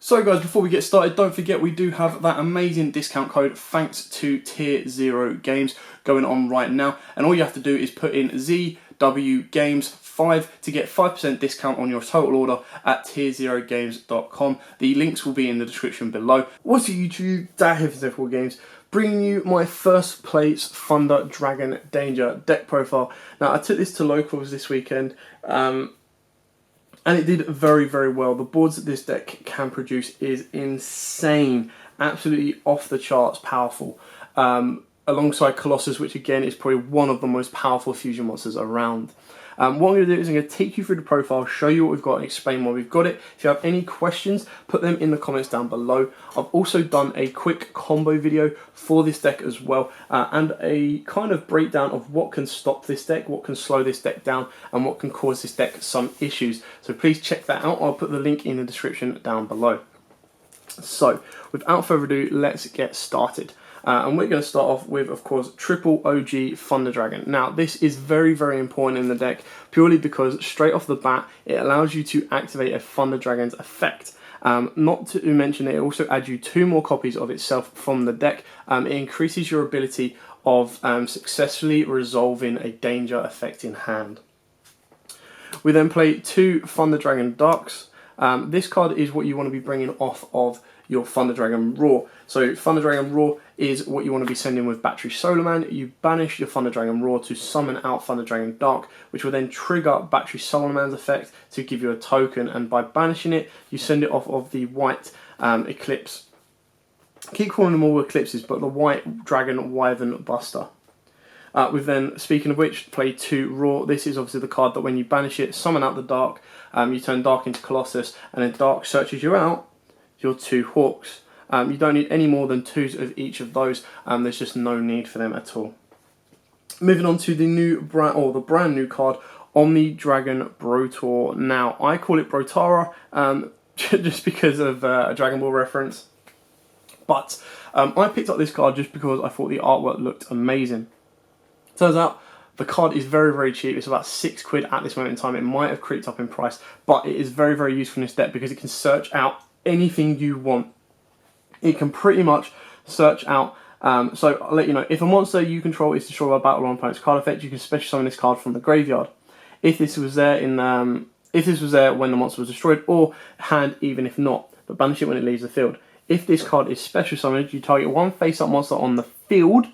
So guys, before we get started, don't forget we do have that amazing discount code thanks to Tier 0 Games going on right now. And all you have to do is put in ZWGames5 to get 5% discount on your total order at tier0games.com. The links will be in the description below. What's up YouTube, that here for ZW Games, bringing you my first place Thunder Dragon Danger deck profile. Now I took this to locals this weekend, and it did very, very well. The boards that this deck can produce is insane. Absolutely off the charts powerful. Alongside Colossus, which again is probably one of the most powerful fusion monsters around. What I'm going to do is I'm going to take you through the profile, show you what we've got and explain why we've got it. If you have any questions, put them in the comments down below. I've also done a quick combo video for this deck as well, and a kind of breakdown of what can stop this deck, what can slow this deck down, and what can cause this deck some issues. So please check that out. I'll put the link in the description down below. So without further ado, let's get started. And we're going to start off with, of course, triple OG Thunder Dragon. Now, this is very, very important in the deck, purely because straight off the bat, it allows you to activate a Thunder Dragon's effect. Not to mention, it also adds you 2 more copies of itself from the deck. It increases your ability of successfully resolving a danger effect in hand. We then play 2 Thunder Dragon Darks. This card is what you want to be bringing off of your Thunder Dragon Raw. So Thunder Dragon Raw is what you want to be sending with Battery Solar Man. You banish your Thunder Dragon Raw to summon out Thunder Dragon Dark, which will then trigger Battery Solar Man's effect to give you a token, and by banishing it, you send it off of the white Eclipse. I keep calling them all Eclipses, but the white Dragon Wyvern Buster. We've then, speaking of which, play 2 Raw. This is obviously the card that when you banish it, summon out the Dark, you turn Dark into Colossus, and then Dark searches you out your 2 Hawks. You don't need any more than 2s of each of those. There's just no need for them at all. Moving on to the brand new card, Omni Dragon Brotor. Now I call it Brotara just because of a Dragon Ball reference, but I picked up this card just because I thought the artwork looked amazing. Turns out the card is very, very cheap. It's about £6 at this moment in time. It might have creeped up in price, but it is very, very useful in this deck because it can search out anything you want. It can pretty much search out, so I'll let you know, if a monster you control is destroyed by battle or opponent's card effect, you can special summon this card from the graveyard. If this was there when the monster was destroyed, or hand even if not, but banish it when it leaves the field. If this card is special summoned, you target 1 face-up monster on the field,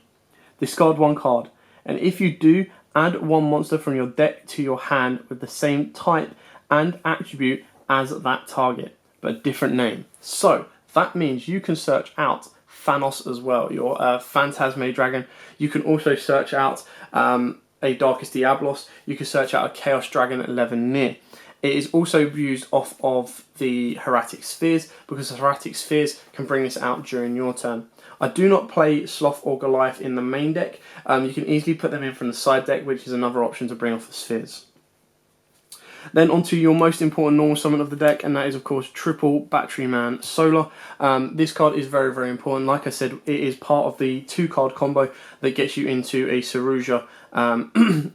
discard 1 card. And if you do, add 1 monster from your deck to your hand with the same type and attribute as that target, but a different name. So that means you can search out Thanos as well, your Phantasme Dragon. You can also search out a Darkest Diablos. You can search out a Chaos Dragon at Levenir. It is also used off of the Hieratic Spheres, because the Hieratic Spheres can bring this out during your turn. I do not play Sloth or Goliath in the main deck. You can easily put them in from the side deck, which is another option to bring off the Spheres. Then onto your most important normal summon of the deck, and that is of course triple Battery Man Solar. This card is very, very important. Like I said, it is part of the 2-card combo that gets you into a Saruja.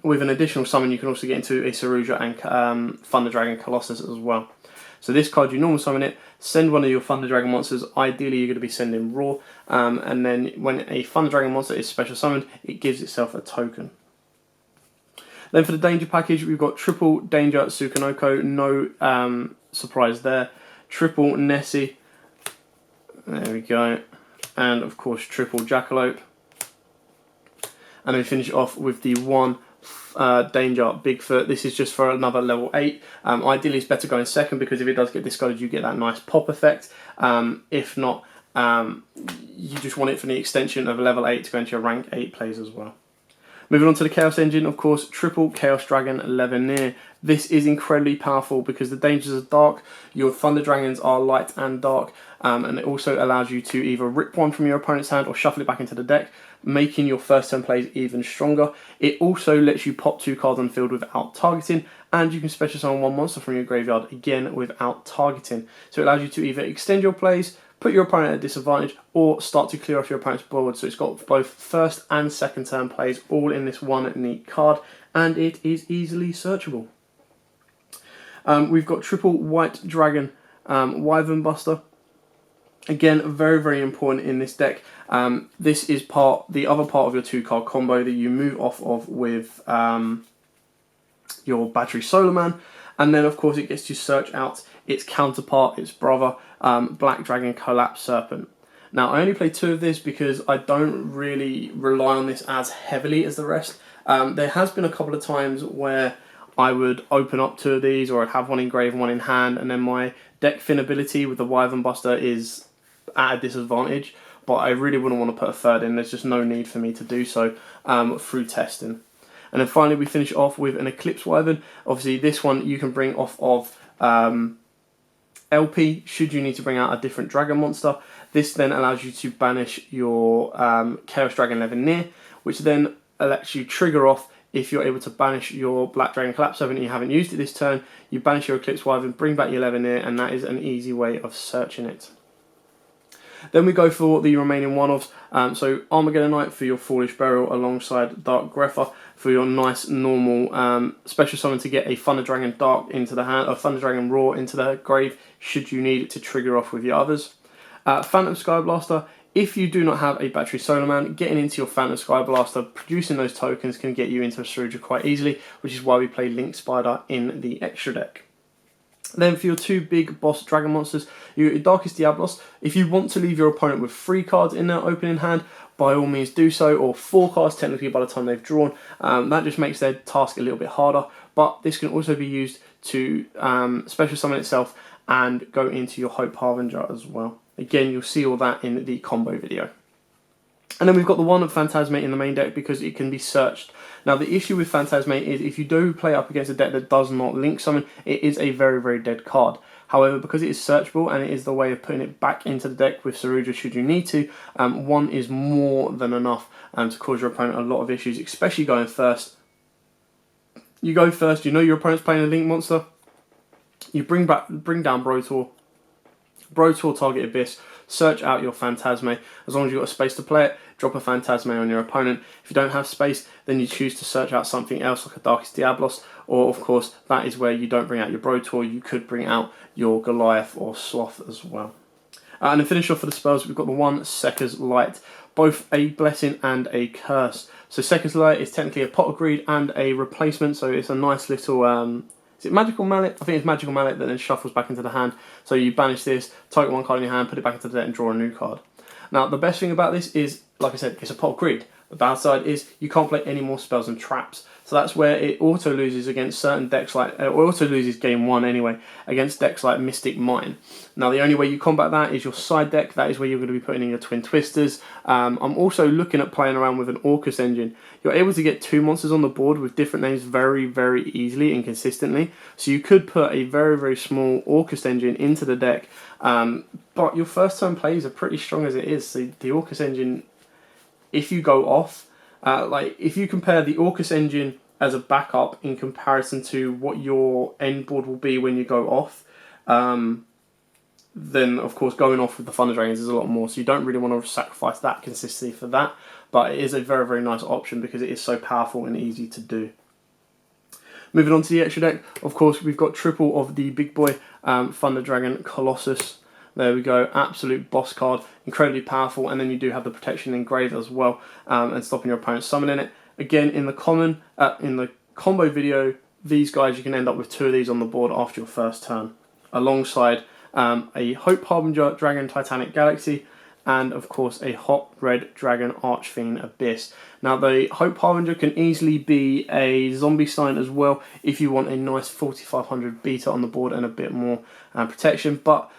With an additional summon, you can also get into a Saruja and Thunder Dragon Colossus as well. So this card, you normal summon it, send one of your Thunder Dragon monsters. Ideally, you're going to be sending Raw, and then when a Thunder Dragon monster is special summoned, it gives itself a token. Then for the Danger package, we've got triple Danger Tsukunoko, no surprise there. Triple Nessie, there we go. And of course triple Jackalope. And then we finish off with the 1 Danger Bigfoot. This is just for another level 8. Ideally it's better going second, because if it does get discarded you get that nice pop effect. If not, you just want it for the extension of a level 8 to go into your rank 8 plays as well. Moving on to the Chaos Engine, of course, triple Chaos Dragon Levenir. This is incredibly powerful because the dangers are dark, your Thunder Dragons are light and dark, and it also allows you to either rip 1 from your opponent's hand or shuffle it back into the deck, making your first turn plays even stronger. It also lets you pop 2 cards on the field without targeting, and you can special summon 1 monster from your graveyard, again without targeting. So it allows you to either extend your plays, put your opponent at a disadvantage, or start to clear off your opponent's board. So it's got both first and second turn plays all in this one neat card, and it is easily searchable. We've got triple White Dragon Wyvern Buster. Again, very, very important in this deck. This is the other part of your 2-card combo that you move off of with your Battery Solar Man. And then, of course, it gets to search out its counterpart, its brother, Black Dragon Collapse Serpent. Now, I only play 2 of this because I don't really rely on this as heavily as the rest. There has been a couple of times where I would open up 2 of these, or I'd have one in grave and one in hand, and then my deck fin ability with the Wyvern Buster is at a disadvantage, but I really wouldn't want to put a 3rd in. There's just no need for me to do so through testing. And then finally we finish off with an Eclipse Wyvern. Obviously this one you can bring off of LP should you need to bring out a different dragon monster. This then allows you to banish your Chaos Dragon Levineer, which then lets you trigger off if you're able to banish your Black Dragon Collapse Serpent and you haven't used it this turn. You banish your Eclipse Wyvern, bring back your Levineer, and that is an easy way of searching it. Then we go for the remaining one-offs. So Armageddon Knight for your Foolish Burial alongside Dark Grepher for your nice normal special summon to get a Thunder Dragon Dark into the hand, or Thunder Dragon Roar into the grave should you need it to trigger off with your others. Phantom Sky Blaster, if you do not have a Battery Solar Man, getting into your Phantom Sky Blaster, producing those tokens can get you into a Saruja quite easily, which is why we play Link Spider in the extra deck. Then for your 2 big boss dragon monsters, your Darkest Diablos. If you want to leave your opponent with 3 cards in their opening hand, by all means do so, or 4 cards technically by the time they've drawn. That just makes their task a little bit harder, but this can also be used to special summon itself and go into your Hope Harbinger as well. Again, you'll see all that in the combo video. And then we've got the one of Phantasmate in the main deck because it can be searched. Now the issue with Phantasmate is if you do play up against a deck that does not link summon, it is a very, very dead card. However, because it is searchable and it is the way of putting it back into the deck with Saruja should you need to, 1 is more than enough to cause your opponent a lot of issues, especially going first. You go first, you know your opponent's playing a link monster, you bring down Brotor, target Abyss, search out your Phantasme. As long as you've got a space to play it, drop a Phantasme on your opponent. If you don't have space, then you choose to search out something else like a Darkest Diablos, or of course, that is where you don't bring out your Brotor, you could bring out your Goliath or Sloth as well. And then finish off for the spells, we've got the one Sekka's Light, both a blessing and a curse. So Sekka's Light is technically a Pot of Greed and a replacement, so it's a nice little... is it Magical Mallet? I think it's Magical Mallet that then shuffles back into the hand. So you banish this, target 1 card in your hand, put it back into the deck and draw a new card. Now the best thing about this is, like I said, it's a Pot of Greed. The bad side is you can't play any more spells and traps. So that's where it auto loses against certain decks like, or auto loses game 1 anyway, against decks like Mystic Mine. Now the only way you combat that is your side deck, that is where you're going to be putting in your Twin Twisters. I'm also looking at playing around with an Orcus engine. You're able to get 2 monsters on the board with different names very, very easily and consistently. So you could put a very, very small Orcus engine into the deck, but your first turn plays are pretty strong as it is. So the Orcus engine, if you go off, like if you compare the Orcus engine as a backup in comparison to what your end board will be when you go off, then of course going off with the Thunder Dragons is a lot more, so you don't really want to sacrifice that consistency for that, but it is a very, very nice option because it is so powerful and easy to do. Moving on to the extra deck, of course we've got triple of the big boy Thunder Dragon Colossus. There we go, absolute boss card, incredibly powerful, and then you do have the protection engraved as well, and stopping your opponent summoning it. Again, in the combo video, these guys, you can end up with 2 of these on the board after your first turn, alongside a Hope Harbinger Dragon Titanic Galaxy, and of course a Hot Red Dragon Archfiend Abyss. Now the Hope Harbinger can easily be a Zombie Stein as well if you want a nice 4500 beta on the board and a bit more protection, but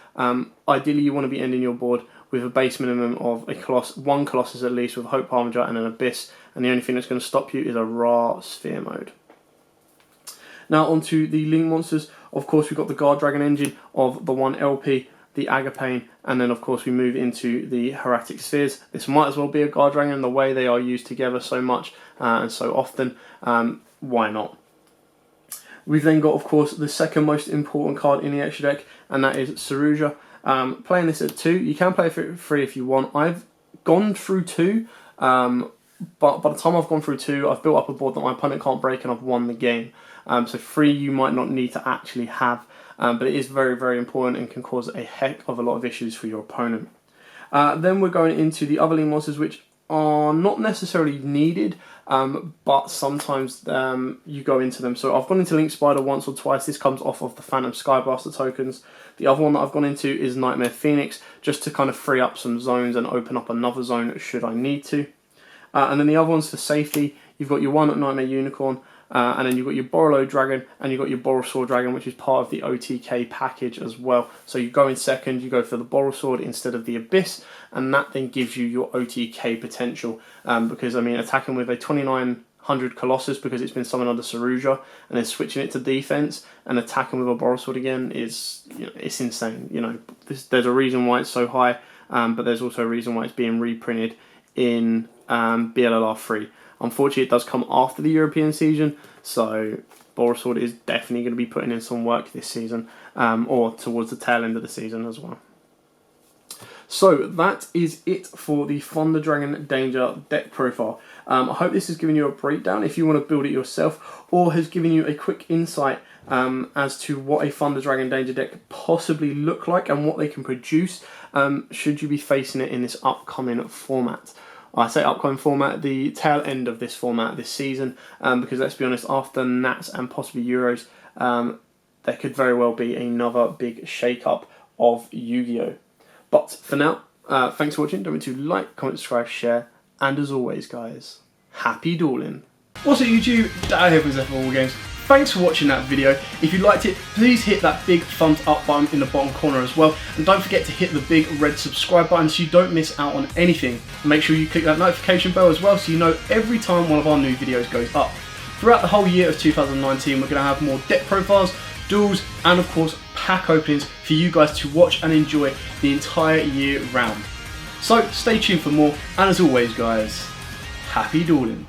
ideally you want to be ending your board with a base minimum of one Colossus at least with Hope Harbinger and an Abyss, and the only thing that's going to stop you is a Ra Sphere mode. Now onto the Link monsters. Of course we've got the Guard Dragon engine of the one LP, the Agapane, and then of course we move into the Hieratic Spheres. This might as well be a Guard Dragon, the way they are used together so much and so often, why not? We've then got of course the second most important card in the extra deck, and that is Saruja. Playing this at 2, you can play it for 3 if you want. I've gone through 2, but by the time I've gone through 2, I've built up a board that my opponent can't break and I've won the game. So 3 you might not need to actually have, but it is very, very important and can cause a heck of a lot of issues for your opponent. Then we're going into the other league monsters, which are not necessarily needed, but sometimes you go into them. So I've gone into Link Spider once or twice. This comes off of the Phantom Skyblaster tokens. The other one that I've gone into is Nightmare Phoenix, just to kind of free up some zones and open up another zone should I need to. And then the other ones for safety, you've got your one Nightmare Unicorn, and then you've got your Borolo Dragon, and you've got your Borosaur Dragon, which is part of the OTK package as well. So you go in second, you go for the Borosword instead of the Abyss, and that then gives you your OTK potential. Because, I mean, attacking with a 2900 Colossus because it's been summoned under Saruja, and then switching it to defense and attacking with a Borosword again is, you know, it's insane. You know, there's a reason why it's so high, but there's also a reason why it's being reprinted in BLLR 3. Unfortunately, it does come after the European season, so Borosword is definitely going to be putting in some work this season, or towards the tail end of the season as well. So that is it for the Thunder Dragon Danger deck profile. I hope this has given you a breakdown if you want to build it yourself, or has given you a quick insight as to what a Thunder Dragon Danger deck could possibly look like and what they can produce should you be facing it in this upcoming format. I say upcoming format, the tail end of this format this season, because let's be honest, after Nats and possibly Euros, there could very well be another big shake-up of Yu-Gi-Oh! But for now, thanks for watching. Don't forget to like, comment, subscribe, share, and as always, guys, happy dueling. What's up, YouTube? Dan here from YUGIOH. Thanks for watching that video. If you liked it, please hit that big thumbs up button in the bottom corner as well. And don't forget to hit the big red subscribe button so you don't miss out on anything. Make sure you click that notification bell as well so you know every time one of our new videos goes up. Throughout the whole year of 2019, we're going to have more deck profiles, duels, and of course pack openings for you guys to watch and enjoy the entire year round. So stay tuned for more, and as always, guys, happy dueling.